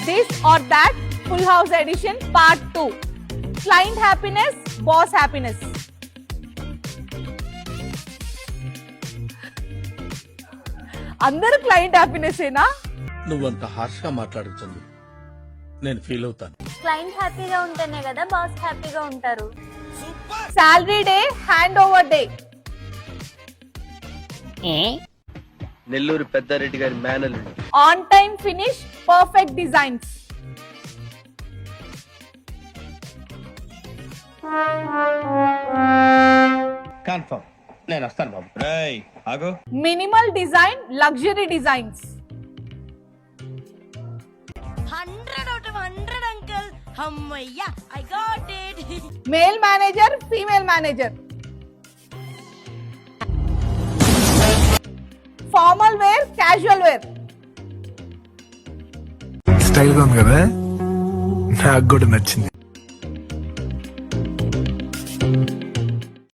This or that Full House Edition Part 2. Client happiness, boss happiness. అందరూ client happiness ఏనా? నువ్వంత హార్ష్గా మాట్లాడుతుంది నేను ఫీల్ అవుతాను. క్లయింట్ హ్యాపీగా ఉంటేనే కదా బాస్ హ్యాపీగా ఉంటారు. Salary day, hand over day. Nellore Peddareddy గారి మేనల్లుడు. On time finish, perfect designs. Confirm నేను వస్తాను బాబు. రేయ్ ఆగు. Minimal design, luxury designs. 100 out of 100 uncle. అమ్మయ్యా, I got it. Male manager, female manager. Formal wear, casual wear. Style గా ఉంది కదా, నాకు కూడా నచ్చింది.